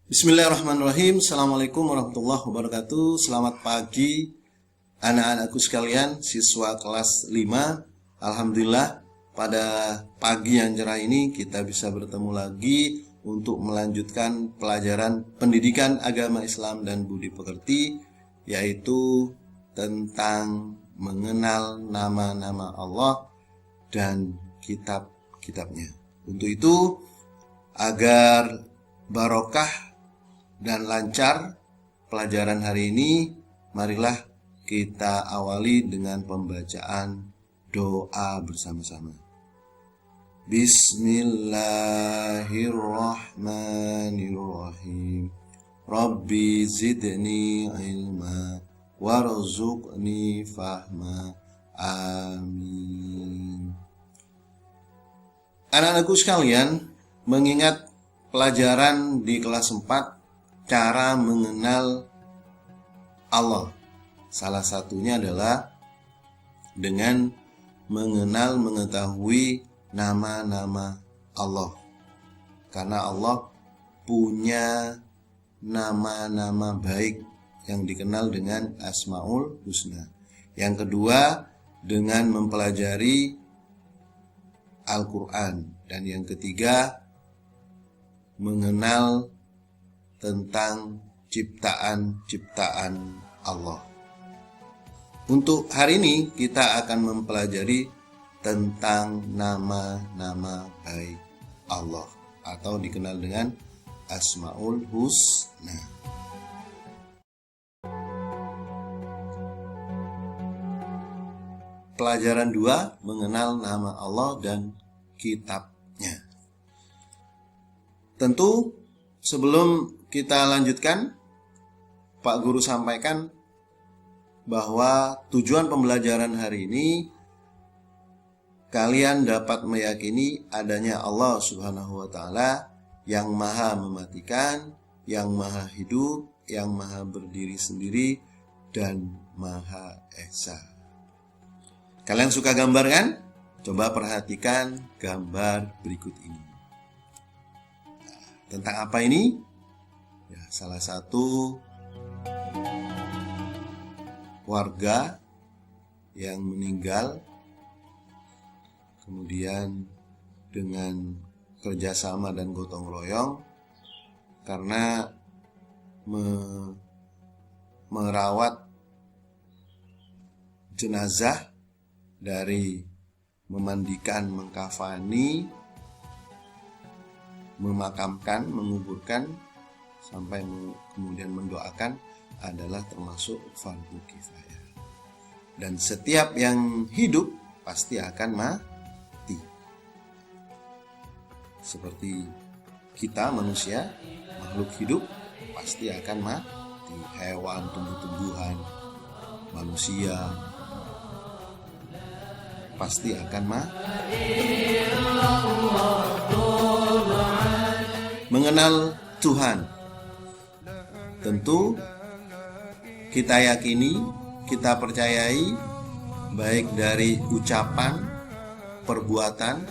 Bismillahirrahmanirrahim. Assalamualaikum warahmatullahi wabarakatuh. Selamat pagi anak-anakku sekalian, siswa kelas 5. Alhamdulillah pada pagi yang cerah ini kita bisa bertemu lagi untuk melanjutkan pelajaran pendidikan agama Islam dan budi pekerti, yaitu tentang mengenal nama-nama Allah dan kitab-kitabnya. Untuk itu, agar barokah dan lancar pelajaran hari ini, marilah kita awali dengan pembacaan doa bersama-sama. Bismillahirrahmanirrahim. Rabbi zidni ilma warzuqni fahma. Amin. Anak-anakku sekalian, mengingat pelajaran di kelas 4, cara mengenal Allah. Salah satunya adalah dengan mengetahui nama-nama Allah. Karena Allah punya nama-nama baik yang dikenal dengan Asmaul Husna. Yang kedua, dengan mempelajari Al-Quran. Dan yang ketiga, mengenal tentang ciptaan-ciptaan Allah. Untuk hari ini kita akan mempelajari tentang nama-nama baik Allah, atau dikenal dengan Asmaul Husna. Pelajaran 2, mengenal nama Allah dan kitabnya. Tentu sebelum kita lanjutkan, Pak Guru sampaikan bahwa tujuan pembelajaran hari ini kalian dapat meyakini adanya Allah Subhanahu wa Ta'ala yang maha mematikan, yang maha hidup, yang maha berdiri sendiri, dan maha esa. Kalian suka gambar kan? Coba perhatikan gambar berikut ini. Tentang apa ini? Ya, salah satu warga yang meninggal, kemudian dengan kerjasama dan gotong royong karena merawat jenazah, dari memandikan, mengkafani, memakamkan, menguburkan, sampai kemudian mendoakan adalah termasuk fardu kifayah. Dan setiap yang hidup pasti akan mati. Seperti kita manusia, makhluk hidup pasti akan mati. Hewan, tumbuh-tumbuhan, manusia pasti akan mati. Mengenal Tuhan, tentu kita yakini, kita percayai, baik dari ucapan, perbuatan,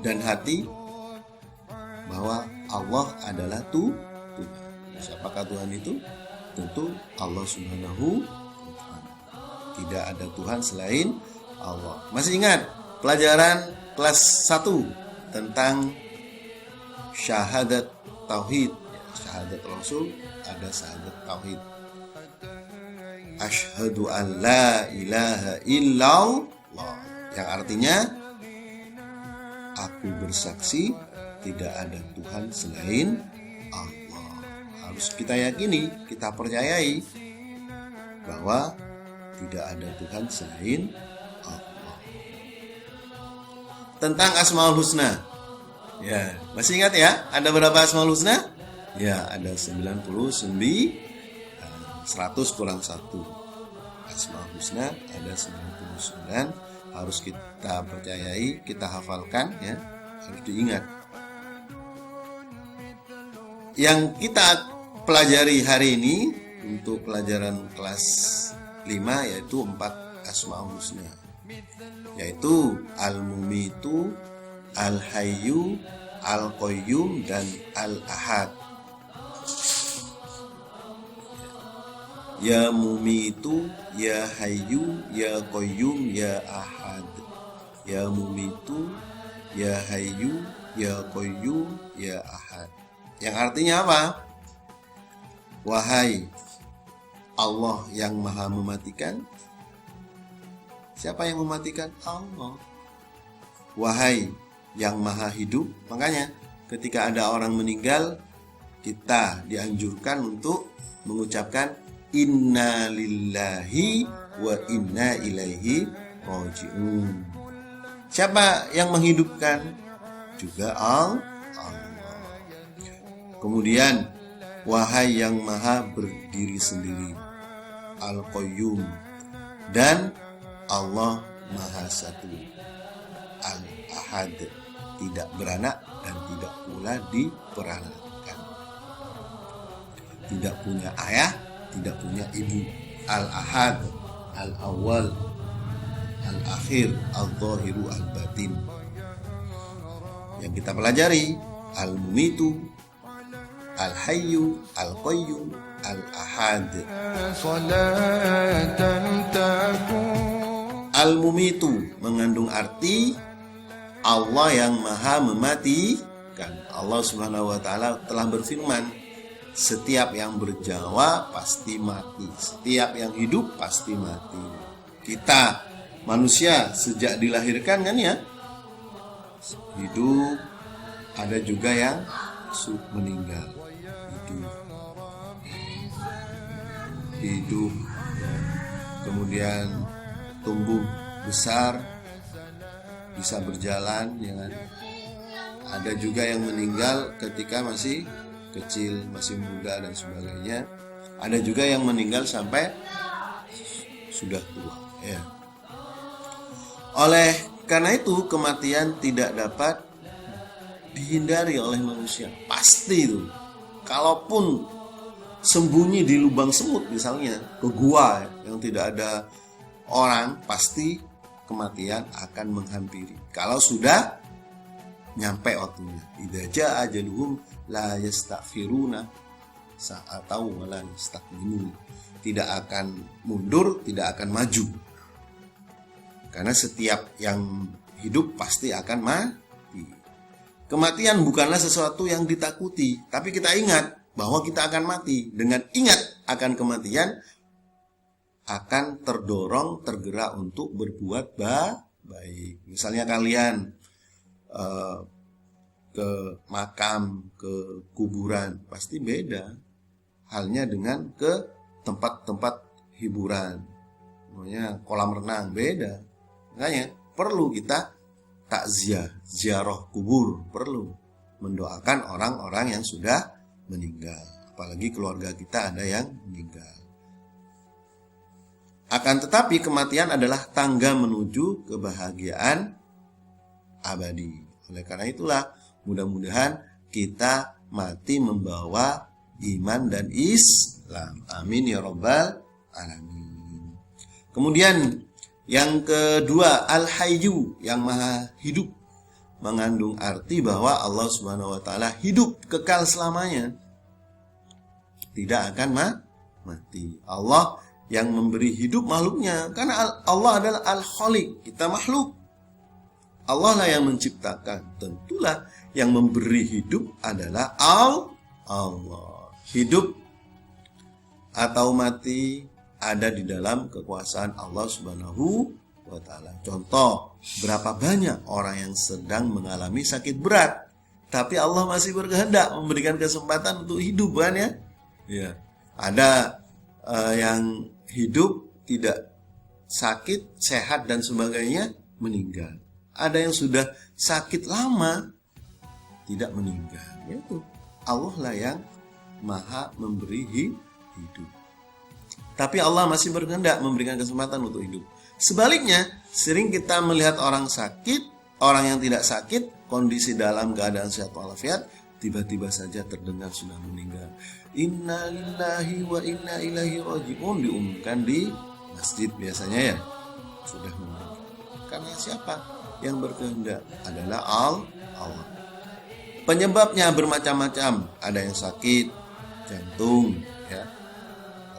dan hati, bahwa Allah adalah Tuhan. Siapakah Tuhan itu? Tentu Allah Subhanahu wa Ta'ala. Tidak ada Tuhan selain Allah. Masih ingat pelajaran kelas 1 tentang syahadat tauhid? Syahadat Rasul, ada syahadat tauhid. Asyhadu an la ilaha illallah, yang artinya aku bersaksi tidak ada Tuhan selain Allah. Harus kita yakini, kita percayai bahwa tidak ada Tuhan selain Allah. Tentang Asmaul Husna, ya, masih ingat ya? Ada berapa Asmaul Husna? Ya, ada 99, 100 kurang 1. Asmaul Husna ada 99, harus kita percayai, kita hafalkan, ya, harus diingat. Yang kita pelajari hari ini untuk pelajaran kelas 5 yaitu 4 Asmaul Husna, yaitu Al-Mumitu, Al-Hayyu, Al-Qayyum dan Al-Ahad. Ya Mumitu, Ya Hayyu, Ya Qayyum, Ya Ahad. Ya Mumitu, Ya Hayyu, Ya Qayyum, Ya Ahad. Yang artinya apa? Wahai Allah yang maha mematikan. Siapa yang mematikan? Allah. Wahai yang maha hidup. Makanya ketika ada orang meninggal, kita dianjurkan untuk mengucapkan Inna lillahi wa inna ilaihi raji'un. Siapa yang menghidupkan? Juga Allah. Kemudian, wahai yang maha berdiri sendiri, Al-Qayyum, dan Allah maha satu, Al-Ahad, tidak beranak dan tidak pula diperanakkan, tidak punya ayah, tidak punya ibu. Al-Ahad, Al-Awwal, Al-Akhir, Al-Zahiru, Al-Batin. Yang kita pelajari, Al-Mumitu, Al-Hayyu, Al-Qayyum, Al-Ahad. Al-Mumitu mengandung arti Allah yang maha mematikan. Allah Subhanahu wa ta'ala telah berfirman, setiap yang berjawa pasti mati, setiap yang hidup pasti mati. Kita manusia sejak dilahirkan kan ya, hidup, ada juga yang meninggal. Hidup, kemudian tumbuh besar, bisa berjalan, ya kan? Ada juga yang meninggal ketika masih kecil, masih muda dan sebagainya. Ada juga yang meninggal sampai sudah tua, ya. Oleh karena itu kematian tidak dapat dihindari oleh manusia. Pasti itu. Kalaupun sembunyi di lubang semut misalnya, ke gua yang tidak ada orang, pasti kematian akan menghampiri. Kalau sudah nyampe waktunya. Idza jaa ajaluhum la yastaghfiruna sa'atau wa la yastaqdimun. Tidak akan mundur, tidak akan maju. Karena setiap yang hidup pasti akan mati. Kematian bukanlah sesuatu yang ditakuti, tapi kita ingat bahwa kita akan mati. Dengan ingat akan kematian, akan terdorong, tergerak untuk berbuat baik. Misalnya kalian ke makam, ke kuburan, pasti beda halnya dengan ke tempat-tempat hiburan, namanya kolam renang, beda. Makanya perlu kita takziah, ziarah kubur, perlu mendoakan orang-orang yang sudah meninggal, apalagi keluarga kita ada yang meninggal. Akan tetapi kematian adalah tangga menuju kebahagiaan abadi. Oleh karena itulah mudah-mudahan kita mati membawa iman dan Islam. Amin ya rabbal alamin. Kemudian yang kedua, Al-Hayyu, yang maha hidup, mengandung arti bahwa Allah Subhanahu wa ta'ala hidup kekal selamanya, tidak akan mati. Allah yang memberi hidup makhluknya, karena Allah adalah Al-Khaliq, kita makhluk. Allah lah yang menciptakan. Tentulah yang memberi hidup adalah Allah. Hidup atau mati ada di dalam kekuasaan Allah Subhanahu wa ta'ala. Contoh, berapa banyak orang yang sedang mengalami sakit berat, tapi Allah masih berkehendak memberikan kesempatan untuk hidup, kan ya? Ya. Ada yang hidup tidak sakit, sehat dan sebagainya, meninggal. Ada yang sudah sakit lama tidak meninggal. Itu Allah lah yang maha memberi hidup. Tapi Allah masih berkehendak memberikan kesempatan untuk hidup. Sebaliknya, sering kita melihat orang sakit, orang yang tidak sakit, kondisi dalam keadaan sehat walafiat, tiba-tiba saja terdengar sudah meninggal. Inna lillahi wa inna ilaihi raji'un, diumumkan di masjid biasanya ya, sudah meninggal. Karena siapa yang berkehendak? Adalah Allah. Penyebabnya bermacam-macam, ada yang sakit jantung ya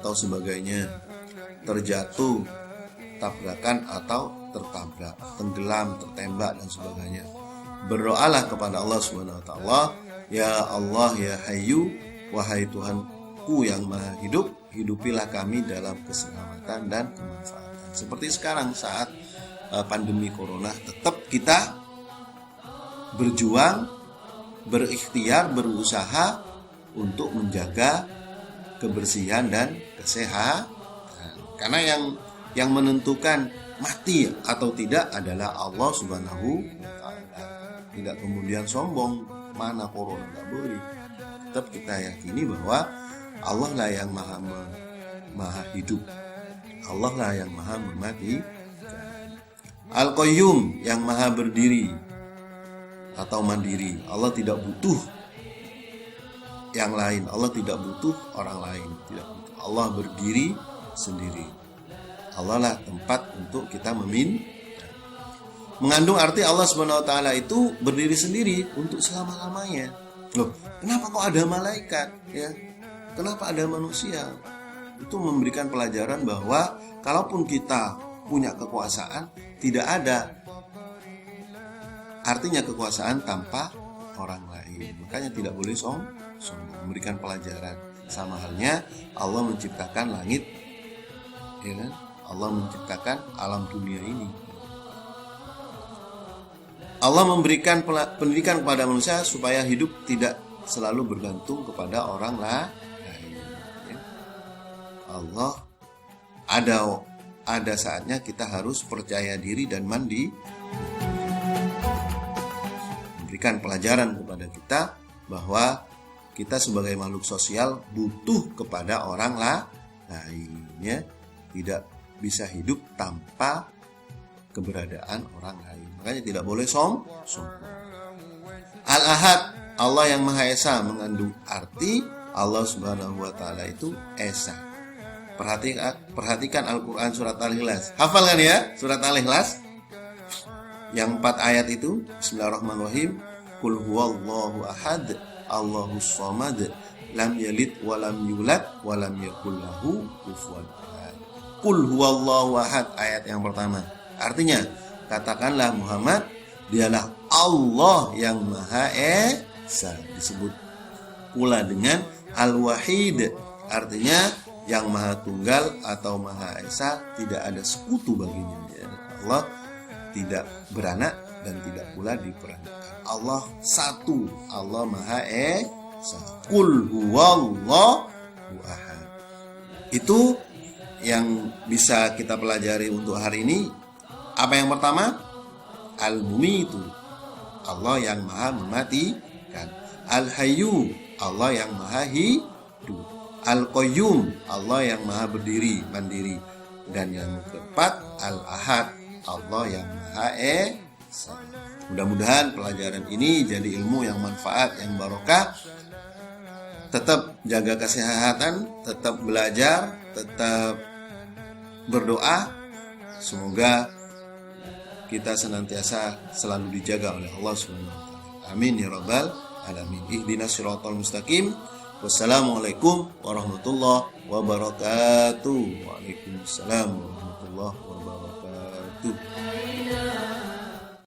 atau sebagainya, terjatuh, tabrakan atau tertabrak, tenggelam, tertembak dan sebagainya. Berdoalah kepada Allah Subhanahu wa taala, ya Allah ya Hayyu, wahai Tuhanku yang Maha Hidup, hidupilah kami dalam keselamatan dan kemanfaatan. Seperti sekarang saat pandemi corona, tetap kita berjuang, berikhtiar, berusaha untuk menjaga kebersihan dan kesehatan. Karena yang menentukan mati atau tidak adalah Allah Subhanahu wa taala. Tidak kemudian sombong, mana corona, enggak boleh. Tetap kita yakini bahwa Allah lah yang maha hidup. Allah lah yang maha mematikan. Al-Qayyum, yang maha berdiri atau mandiri. Allah tidak butuh yang lain. Allah tidak butuh orang lain. Tidak butuh. Allah berdiri sendiri. Allah lah tempat untuk kita meminta. Mengandung arti Allah Subhanahu wa taala itu berdiri sendiri untuk selama-lamanya. Loh, kenapa kok ada malaikat ya? Kenapa ada manusia? Itu memberikan pelajaran bahwa kalaupun kita punya kekuasaan, tidak ada artinya kekuasaan tanpa orang lain. Makanya tidak boleh sombong, memberikan pelajaran. Sama halnya Allah menciptakan langit, ya kan? Allah menciptakan alam dunia ini. Allah memberikan pendidikan kepada manusia supaya hidup tidak selalu bergantung kepada orang lain. Ya. Allah ada saatnya kita harus percaya diri dan mandi. Memberikan pelajaran kepada kita bahwa kita sebagai makhluk sosial butuh kepada orang lainnya, tidak bisa hidup tanpa keberadaan orang lain. Makanya tidak boleh sombong. Al-Ahad, Allah yang Maha Esa, mengandung arti Allah Subhanahu wa taala itu Esa. Perhatikan Al-Quran surat Al-Ikhlas. Hafal kan ya surat Al-Ikhlas? Yang 4 ayat itu. Bismillahirrahmanirrahim. Qul huwallahu ahad, Allahus samad, lam yalid wa lam yulad wa lam yakul lahu kufuwan ahad. Qul huwallahu ahad, ayat yang pertama. Artinya, katakanlah Muhammad, dialah Allah yang Maha Esa. Disebut pula dengan Al-Wahid, artinya yang Maha Tunggal atau Maha Esa, tidak ada sekutu baginya. Allah tidak beranak dan tidak pula diperanakkan. Allah satu, Allah Maha Esa. Qul huwallahu ahad. Itu yang bisa kita pelajari untuk hari ini. Apa yang pertama? Al-Mumitu, Allah yang Maha mematikan. Al-Hayyu, Allah yang Maha hidup. Al-Qayyum, Allah yang Maha berdiri, mandiri. Dan yang keempat, Al-Ahad, Allah yang Maha Esa. Mudah-mudahan pelajaran ini jadi ilmu yang manfaat, yang barokah. Tetap jaga kesehatan, tetap belajar, tetap berdoa. Semoga kita senantiasa selalu dijaga oleh Allah Subhanahu wa taala. Amin ya rabbal alamin. Ihdinas siratal mustaqim. Wassalamualaikum warahmatullahi wabarakatuh. Waalaikumsalam warahmatullahi wabarakatuh.